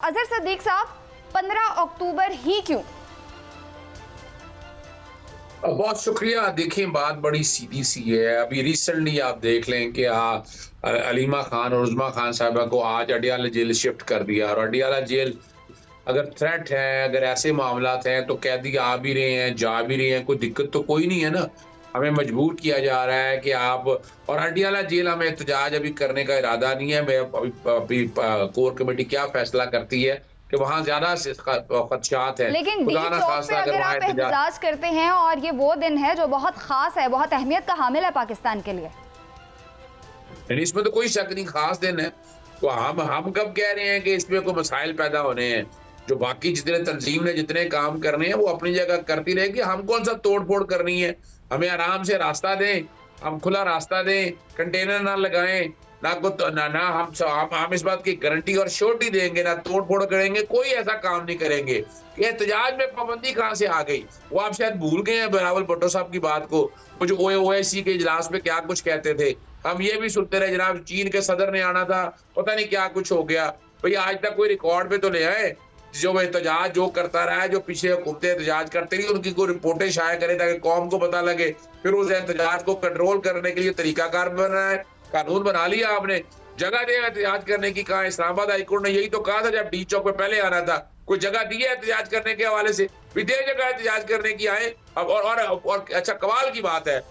अजहर सदीक साहब, 15 अक्टूबर ही क्यों? बहुत शुक्रिया। देखें, बात बड़ी सीधी सी है। अभी रिसेंटली आप देख लें कि अलीमा खान और उज़मा खान साहिबा को आज अडियाला जेल शिफ्ट कर दिया। और अडियाला जेल अगर थ्रेट है, अगर ऐसे मामलात हैं तो कैदी आ भी रहे हैं, जा भी रहे हैं, कोई दिक्कत तो कोई नहीं है ना। हमें मजबूर किया जा रहा है कि आप, और अडियाला जेल हमें एहतजाज अभी करने का इरादा नहीं है। मैं अभी कोर कमेटी क्या फैसला करती है कि वहाँ ज्यादा खदशात हैं, लेकिन डी खुदा ना चौक पे खास्ता अगर अगर वहाँ आप एहतजाज। एहतजाज करते हैं और ये वो दिन है जो बहुत खास है, बहुत अहमियत का हामिल है पाकिस्तान के लिए। नहीं, इसमें तो कोई शक नहीं, खास दिन है। तो हम कब कह रहे हैं कि इसमें कोई मसाइल पैदा होने हैं? जो बाकी जितने तंजीम ने जितने काम करने हैं वो अपनी जगह करती रहेगी। हम कौन सा तोड़ फोड़ करनी है? हमें आराम से रास्ता दें, हम खुला रास्ता दें, कंटेनर ना लगाएं, ना को ना ना हम इस बात की गारंटी और श्योरिटी देंगे, ना तोड़ फोड़ करेंगे, कोई ऐसा काम नहीं करेंगे। ये एहतजाज में पाबंदी कहाँ से आ गई? वो आप शायद भूल गए हैं बिलावल भुट्टो साहब की बात को। वो जो ओआईसी के इजलास में क्या कुछ कहते थे, हम ये भी सुनते रहे, जनाब चीन के सदर ने आना था, पता नहीं क्या कुछ हो गया। भाई आज तक कोई रिकॉर्ड पे तो ले आए जो एहतजाज जो करता रहा है, जो पीछे हुकूमतें एहतजाज करती रही, उनकी कोई रिपोर्टें शाया करे ताकि कौम को पता लगे। फिर उस एहतजाज को कंट्रोल करने के लिए तरीकाकार बनाना है, कानून बना लिया आपने। जगह दे एहतजाज करने की, कहा इस्लामाबाद हाईकोर्ट ने यही तो कहा था जब डी चौक पे पहले आना था। कोई जगह दी है एहतजाज करने के हवाले से? भी दे जगह एहतजाज करने की, आए। अब और अच्छा, कमाल की बात है,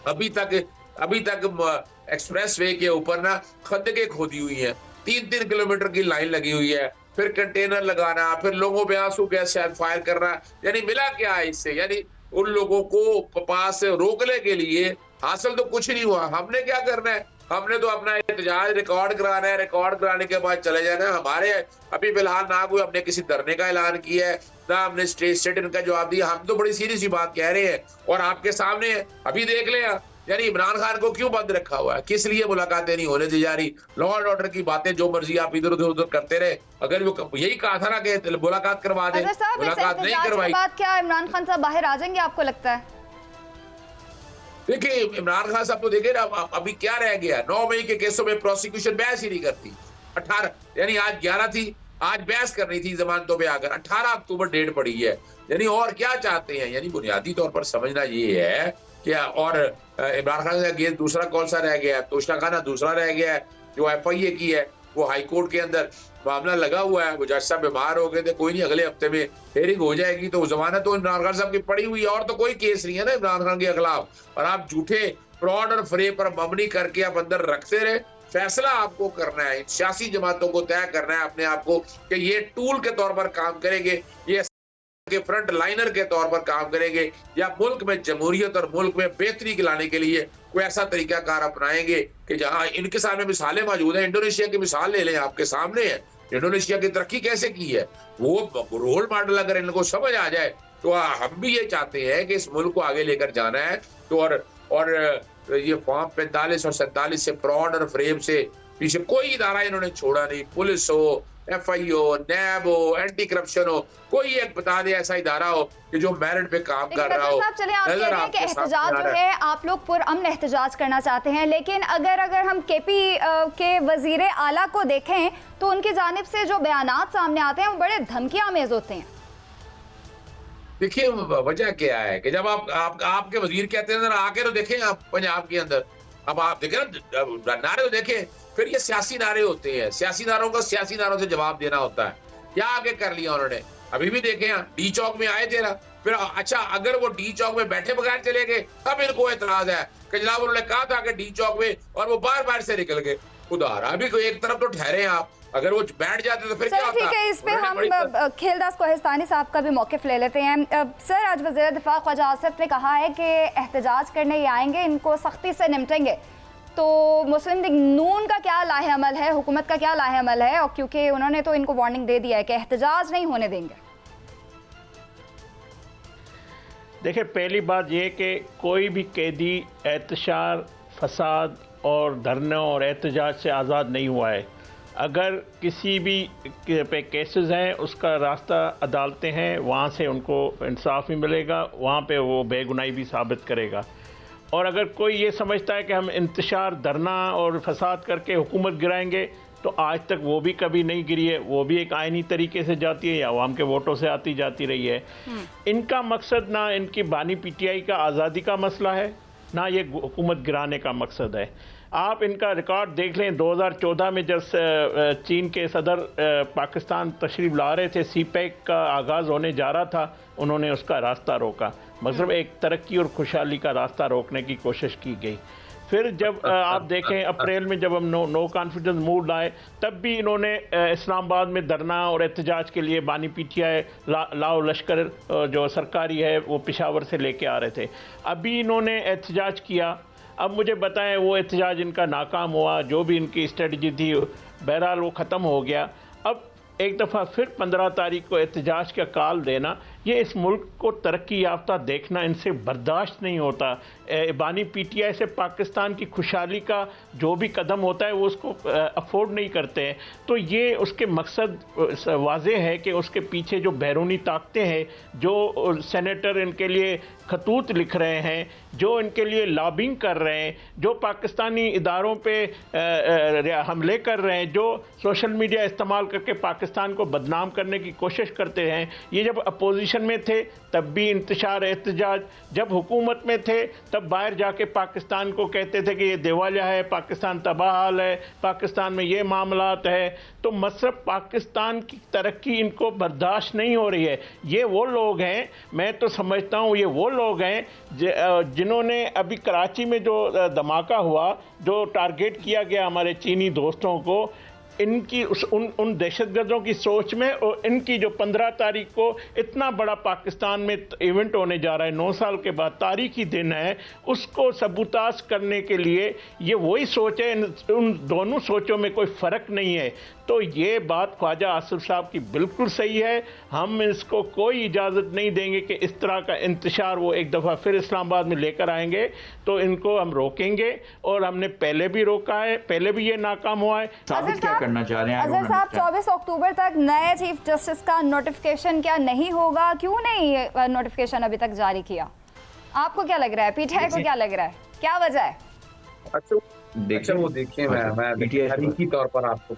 अभी तक एक्सप्रेस वे के ऊपर ना खंदकें खोदी हुई हैं, 3-3 किलोमीटर की लाइन लगी हुई है, फिर कंटेनर लगाना, फिर लोगों पे आंसू गैस फायर करना। यानी मिला क्या है इससे? यानी उन लोगों को पास से रोकने के लिए हासिल तो कुछ नहीं हुआ। हमने क्या करना है? हमने तो अपना एहतजाज रिकॉर्ड कराना है, रिकॉर्ड कराने के बाद चले जाना है। हमारे अभी फिलहाल ना कोई हमने किसी धरने का ऐलान किया है, ना हमने स्टेट इनका जवाब दिया। हम तो बड़ी सीधी सी बात कह रहे हैं और आपके सामने है, अभी देख लें। यानी इमरान खान को क्यों बंद रखा हुआ है? किस लिए मुलाकातें नहीं होने दी जा रही? लॉ एंड ऑर्डर की बातें जो मर्जी आप इधर उधर उधर करते रहे। अगर वो यही कहा था ना कि मुलाकात करवा दे, मुलाकात नहीं करवाई। क्या इमरान खान साहब बाहर आ जाएंगे आपको लगता है? देखिए, इमरान खान साहब तो देखे ना, अभी क्या रह गया? 9 मई के केसों में प्रोसिक्यूशन बहस ही नहीं करती। 18 यानी आज 11 थी, आज बहस करनी थी जमानतों पे आकर, 18 अक्टूबर डेट पड़ी है। यानी और क्या चाहते हैं? यानी बुनियादी तौर पर समझना ये है क्या? और इमरान खान का केस दूसरा कौन सा रह गया है? तोशाखाना दूसरा रह गया है जो एफआईए की है, वो हाई कोर्ट के अंदर मामला लगा हुआ है। वो जज साहब बीमार हो गए थे, कोई नहीं, अगले हफ्ते में हेयरिंग हो जाएगी तो जमानत तो इमरान खान साहब की पड़ी हुई है, और तो कोई केस नहीं है ना इमरान खान के खिलाफ। और आप झूठे फ्रॉड और फरेब पर मबनी करके आप अंदर रखते रहे। फैसला आपको करना है, सियासी जमातों को तय करना है अपने आप को कि ये टूल के तौर पर काम करेंगे, ये के फ्रंट लाइनर के तौर पर काम करेंगे, या मुल्क में जमहूरियत और मुल्क में बेहतरी लाने के लिए कोई ऐसा तरीकाकार अपनाएंगे कि जहां इनके सामने मिसालें मौजूद हैं। इंडोनेशिया की मिसाल ले लें, आपके सामने है। इंडोनेशिया की तरक्की कैसे की है, वो रोल मॉडल अगर इनको समझ आ जाए तो हम भी ये चाहते हैं कि इस मुल्क को आगे लेकर जाना है। तो और ये फॉर्म 45 और 47 से फ्रॉड और फ्रेब से पीछे कोई इदारा इन्होंने छोड़ा नहीं। पुलिस हो, एफआईओ, नैब हो, एंटी करप्शन हो, कोई एक बता दे ऐसा इदारा हो कि जो मेरिट पे काम कर रहा हो। चले, आप कह रहे हैं कि एहतजाज जो है आप लोग पुरअमन एहतजाज करना चाहते हैं, लेकिन अगर हम केपी के वजीर आला को देखें तो उनकी जानिब से जो बयानात सामने आते हैं वो बड़े धमकियामेज होते हैं। देखिए, वजह क्या है कि जब आपके वजीर कहते हैं जरा आके तो देखें आप पंजाब के अंदर, अब आप देखें ना, नारे तो देखें। फिर ये सियासी नारे होते हैं, सियासी नारों का सियासी नारों से जवाब देना होता है। क्या आगे कर लिया उन्होंने? अभी भी देखे हैं, डी चौक में आए थे ना, फिर अच्छा अगर वो डी चौक में बैठे बगैर चले गए तब इनको एतराज है कि जनाब उन्होंने कहा था कि डी चौक में, और वो बार से निकल गए। खुदा अभी कोई एक तरफ तो ठहरे आप, अगर वो बैठ जाते तो फिर क्या होता? ठीक है, इस पे हम खेलदास कोहिस्तानी साहब का भी मौक़िफ़ ले लेते हैं। सर, आज वज़ीर दिफ़ा ख्वाजा आसिफ ने कहा है कि एहतजाज करने ये आएंगे, इनको सख्ती से निपटेंगे। तो मुस्लिम लीग नून का क्या लाहेअमल है, हुकूमत का क्या लाहेअमल है? और क्योंकि उन्होंने तो इनको वार्निंग दे दिया है कि एहतजाज नहीं होने देंगे। देखिए, पहली बात यह कि कोई भी कैदी एहतशार, फसाद और धरनों और एहतजाज से आज़ाद नहीं हुआ है। अगर किसी भी पे केसेस हैं, उसका रास्ता अदालतें हैं, वहाँ से उनको इंसाफ भी मिलेगा, वहाँ पे वो बेगुनाही भी साबित करेगा। और अगर कोई ये समझता है कि हम इंतशार, धरना और फसाद करके हुकूमत गिराएंगे, तो आज तक वो भी कभी नहीं गिरी है, वो भी एक आइनी तरीके से जाती है या अवाम के वोटों से आती जाती रही है। इनका मकसद ना इनकी बानी पीटीआई का आज़ादी का मसला है, ना ये हुकूमत गिराने का मकसद है। आप इनका रिकॉर्ड देख लें, 2014 में जब चीन के सदर पाकिस्तान तशरीफ़ ला रहे थे, सीपैक का आगाज़ होने जा रहा था, उन्होंने उसका रास्ता रोका। मतलब एक तरक्की और खुशहाली का रास्ता रोकने की कोशिश की गई। फिर जब आप देखें अप्रैल में जब हम नो कॉन्फिडेंस मूड आए, तब भी इन्होंने इस्लामाबाद में धरना और एहतजाज के लिए बानी पीटीआई लाओ लश्कर जो सरकारी है वो पेशावर से लेके आ रहे थे। अभी इन्होंने एहतजाज किया। अब मुझे बताएं वो एहतजाज इनका नाकाम हुआ, जो भी इनकी स्ट्रेटजी थी बहरहाल वो ख़त्म हो गया। अब एक दफ़ा फिर 15 तारीख को एहतजाज का कॉल देना, ये इस मुल्क को तरक्की याफ्ता देखना इनसे बर्दाश्त नहीं होता। बानी पीटीआई से पाकिस्तान की खुशहाली का जो भी कदम होता है वो उसको अफोर्ड नहीं करते हैं। तो ये उसके मकसद वाज़े है कि उसके पीछे जो बैरूनी ताकतें हैं, जो सेनेटर इनके लिए खतूत लिख रहे हैं, जो इनके लिए लॉबिंग कर रहे हैं, जो पाकिस्तानी इदारों पे हमले कर रहे हैं, जो सोशल मीडिया इस्तेमाल करके पाकिस्तान को बदनाम करने की कोशिश करते हैं, ये जब अपोजिशन में थे तब भी इंतशार एहतजाज, जब हुकूमत में थे तब बाहर जाके पाकिस्तान को कहते थे कि ये दिवालिया है, पाकिस्तान तबाह हाल है, पाकिस्तान में ये मामलात है। तो मतलब पाकिस्तान की तरक्की इनको बर्दाश्त नहीं हो रही है। ये वो लोग हैं, मैं तो समझता हूँ ये वो लोग हैं जिन्होंने अभी कराची में जो धमाका हुआ, जो टारगेट किया गया हमारे चीनी दोस्तों को, इनकी उन दहशतगर्दों की सोच में और इनकी जो 15 तारीख को इतना बड़ा पाकिस्तान में इवेंट होने जा रहा है, 9 साल के बाद तारीखी दिन है, उसको सबूताज करने के लिए ये वही सोच है। उन दोनों सोचों में कोई फ़र्क नहीं है। तो ये बात ख्वाजा आसिफ साहब की बिल्कुल सही है। हम इसको कोई इजाज़त नहीं देंगे कि इस तरह का इंतशार वो एक दफ़ा फिर इस्लामाबाद में लेकर आएंगे। तो इनको हम रोकेंगे और हमने पहले भी रोका है, पहले भी ये नाकाम हुआ है। साबित क्या करना चाह रहे हैं अजहर साहब? 24 अक्टूबर तक नए चीफ जस्टिस का नोटिफिकेशन क्या नहीं होगा? क्यों नहीं नोटिफिकेशन अभी तक जारी किया? आपको क्या लग रहा है? पीटीआई को क्या लग रहा है? क्या वजह है? अच्छा वो देखिए, मैं तरीकी तौर पर आपको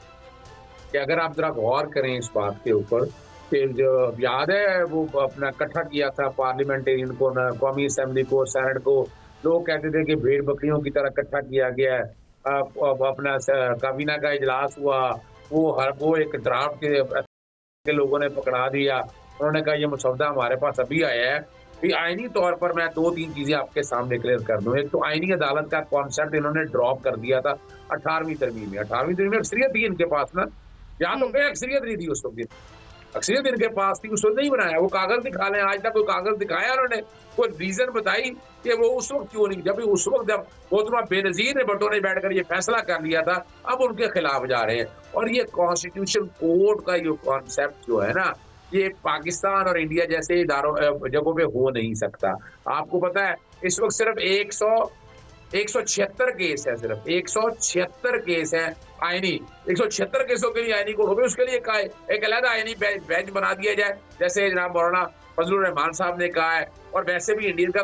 कि अगर आप जरा गौर करें इस बात के ऊपर कि जो याद है वो अपना इकट्ठा किया था पार्लियामेंटेरियन को, कौमी असेंबली को, सेनेट को, लोग कहते थे कि भेड़ बकरियों की तरह इकट्ठा किया गया है। अपना काबीना का इजलास हुआ, वो एक ड्राफ्ट के लोगों ने पकड़ा दिया। उन्होंने कहा ये मसौदा हमारे पास अभी आया है। भी आईनी तौर पर मैं 2-3 चीजें आपके सामने क्लियर कर दूं। एक तो आईनी अदालत का कॉन्सेप्ट इन्होंने ड्रॉप कर दिया था 18वीं तरमीम में। 18वीं तरमीम में अक्सरियत थी इनके पास ना, यहाँ तो कोई अक्सरियत नहीं थी उस वक्त, अक्सरियत इनके पास थी, उस वक्त नहीं बनाया। वो कागज दिखा लें, आज तक कोई कागज दिखाया उन्होंने? कोई रीजन बताई कि वो उस वक्त क्यों नहीं? जब उस वक्त जब मोहतरमा बेनजीर ने भुट्टो ने बैठकर ये फैसला कर लिया था, अब उनके खिलाफ जा रहे हैं। और ये कॉन्स्टिट्यूशन कोर्ट का ये कॉन्सेप्ट जो है ना, ये पाकिस्तान और इंडिया जैसे इदारों जगहों पे हो नहीं सकता। आपको पता है इस वक्त सिर्फ 176 केस है, सिर्फ 176 केस है आईनी। 176 केसों के लिए आईनी कोर्ट हो गए, उसके लिए एक अलग आईनी बेंच बना दिया जाए, जैसे जनाब मौलाना फजलुर रहमान साहब ने कहा है। और वैसे भी इंडियन का,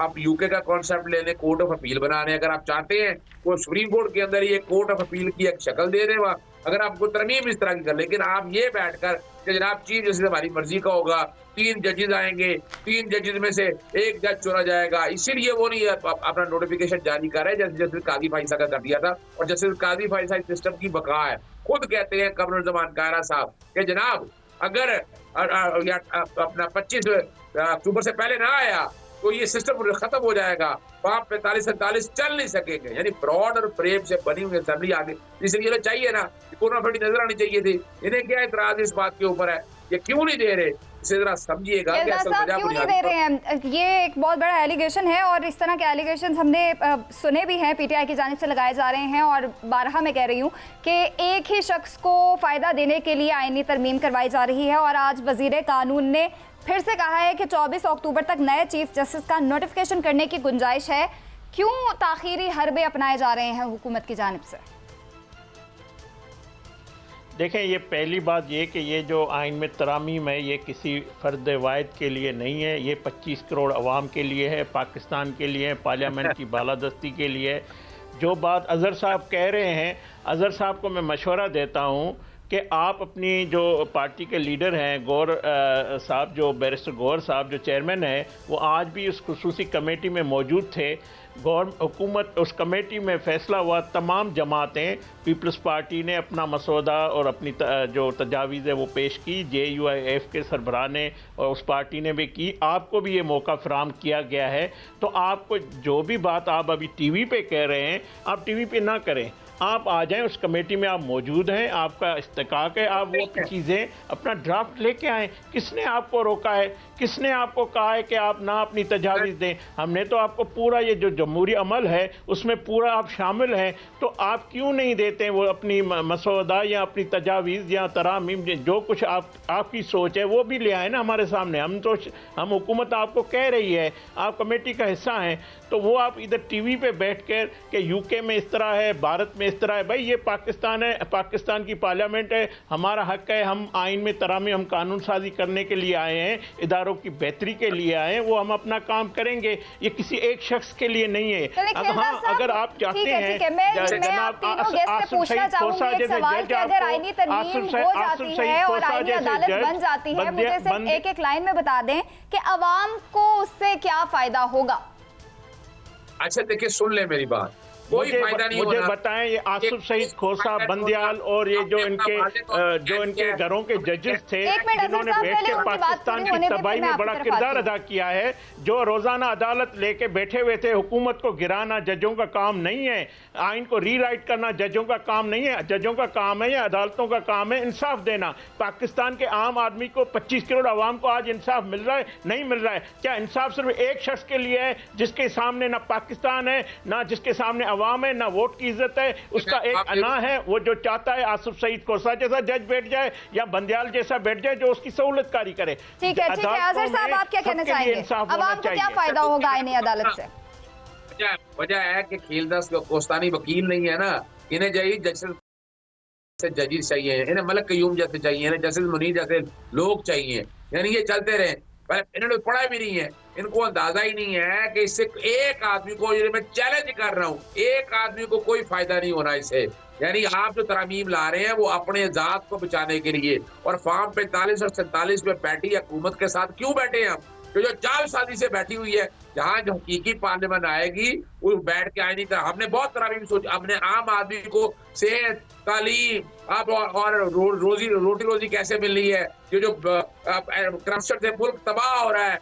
आप यूके का कॉन्सेप्ट लेने, कोर्ट ऑफ अपील बनाने, अगर आप चाहते हैं वो सुप्रीम कोर्ट के अंदर ये कोर्ट ऑफ अपील की एक शक्ल दे रहे वहाँ, अगर आपको तरमीम इस तरह की कर। लेकिन आप ये बैठकर कि जनाब चीफ जस्टिस हमारी मर्जी का होगा, 3 जजेस आएंगे, 3 जजेस में से 1 जज चुना जाएगा, इसीलिए वो नहीं अपना नोटिफिकेशन जारी कर रहे हैं जैसे जस्टिस काजी फाइसा का कर दिया था। और जस्टिस काजी फाइसा सिस्टम की बका है। खुद कहते हैं कमरुज़्ज़मान कायरा साहब कि जनाब अगर अपना 25 अक्टूबर से पहले ना आया तो ये सिस्टम खत्म हो जाएगा, वहाँ 45-47 चल नहीं सकेंगे। यानी फ्रॉड और प्रेम से बनी हुई असेंबली आगे, इसलिए चाहिए ना कोनाफिटी नजर आनी चाहिए थी। इन्हें क्या इतराज इस बात के ऊपर है? ये क्यों नहीं दे रहे? इसे जरा समझिएगा कि असल वजह क्यों नहीं दे रहे हैं। ये एक बहुत बड़ा एलिगेशन है और इस तरह के एलिगेशन हमने सुने भी हैं, पीटीआई की जानिब से लगाए जा रहे हैं। और बारहा मैं कह रही हूँ कि एक ही शख्स को फ़ायदा देने के लिए आईनी तरमीम करवाई जा रही है। और आज वज़ीर कानून ने फिर से कहा है कि 24 अक्टूबर तक नए चीफ जस्टिस का नोटिफिकेशन करने की गुंजाइश है। क्यों ताख़ीरी हरबे अपनाए जा रहे हैं हुकूमत की जानिब से? देखें, ये पहली बात ये कि ये जो आइन में तरामीम है ये किसी फ़र्द वाहिद के लिए नहीं है, ये 25 करोड़ अवाम के लिए है, पाकिस्तान के लिए है, पार्लियामेंट की बालादस्ती के लिए है। जो बात अज़हर साहब कह रहे हैं, अज़हर साहब को मैं मशवरा देता हूँ कि आप अपनी जो पार्टी के लीडर हैं गौर साहब, जो बैरिस्टर गौर साहब जो चेयरमैन हैं, वो आज भी उस खुसूसी कमेटी में मौजूद थे। हुकूमत उस कमेटी में फ़ैसला हुआ, तमाम जमातें, पीपल्स पार्टी ने अपना मसौदा और अपनी जो तजावीज़ है वो पेश की, JUIF के सरबराह ने और उस पार्टी ने भी की। आपको भी ये मौका फराहम किया गया है, तो आपको जो भी बात आप अभी TV पे कह रहे हैं, आप TV पे ना करें, आप आ जाएं, उस कमेटी में आप मौजूद हैं, आपका इस्तेकाक है, आप वो चीज़ें अपना ड्राफ्ट लेके आएँ। किसने आपको रोका है? किसने आपको कहा है कि आप ना अपनी तजावीज़ दें? हमने तो आपको पूरा ये जो जमहूरी अमल है उसमें पूरा आप शामिल हैं, तो आप क्यों नहीं देते हैं वो अपनी मसौदा या अपनी तजावीज़ या तरामीम, जो कुछ आपकी सोच है वो भी ले आए ना हमारे सामने। हम हुकूमत आपको कह रही है, आप कमेटी का हिस्सा हैं, तो वो आप इधर TV पे बैठ कर कि UK में इस तरह है, भारत में इस तरह है, भाई ये पाकिस्तान है, पाकिस्तान की पार्लियामेंट है, हमारा हक है, हम आइन में तरामी, हम कानून साजी करने के लिए आए हैं, इदारों की बेहतरी के लिए आए हैं, वो हम अपना काम करेंगे, ये किसी एक शख्स के लिए नहीं है। अगर आप चाहते हैं, एक एक लाइन में बता दें कि अवाम को उससे क्या फायदा होगा। अच्छा देखिए, सुन ले मेरी बात, कोई फायदा नहीं मुझे बताएं, ये आसिफ सईद खोसा, बंदियाल और ये जो इनके घरों के जजेस थे जिन्होंने बैठ के पाकिस्तान की तबाही में बड़ा किरदार अदा किया है, जो रोजाना अदालत लेके बैठे हुए थे, हुकूमत को गिराना जजों का काम नहीं है, आइन को रीराइट करना जजों का काम नहीं है, जजों का काम है या अदालतों का काम है इंसाफ देना। पाकिस्तान के आम आदमी को, 25 करोड़ आवाम को आज इंसाफ मिल रहा है? नहीं मिल रहा है। क्या इंसाफ सिर्फ एक शख्स के लिए है जिसके सामने ना पाकिस्तान है, ना जिसके सामने अवाम है, ना वोट की इज्जत है? उसका एक अना है, वो जो चाहता है आसिफ सईद खोसा जैसा जज बैठ जाए या बंदियाल जैसा बैठ जाए जो उसकी सहूलतकारी करे। ठीक है, अज़हर साहब आप क्या कहना चाहेंगे? अवाम को क्या फायदा होगा आईनी अदालत से? वजह है कि खीलदास कोस्तानी वकील नहीं है ना, इन्हें चाहिए जजेस चाहिए, इन्हें मलक कयूम जैसे चाहिए, इन्हें जस्टिस मुनीर जैसे लोग चाहिए, यानी ये चलते रहे। पर इन्होंने पढ़ा भी नहीं है, इनको अंदाजा ही नहीं है कि इससे एक आदमी को, ये मैं चैलेंज कर रहा हूँ, एक आदमी को कोई फायदा नहीं होना इससे। यानी आप जो तरामीम ला रहे हैं वो अपने जात को बचाने के लिए, और फॉर्म 45 और 47 में बैठी हुकूमत के साथ क्यों बैठे हैं हम? तो जो 4 साल से बैठी हुई है, जहाँ जो हकीकी पार्लियामेंट आएगी वो बैठ के आए नहीं कर। हमने बहुत तरामीम सोची, हमने आम आदमी को सेहत, तालीम, अब और रोटी रोजी कैसे मिल रही है, ये जो करप्शन से मुल्क तबाह हो रहा है,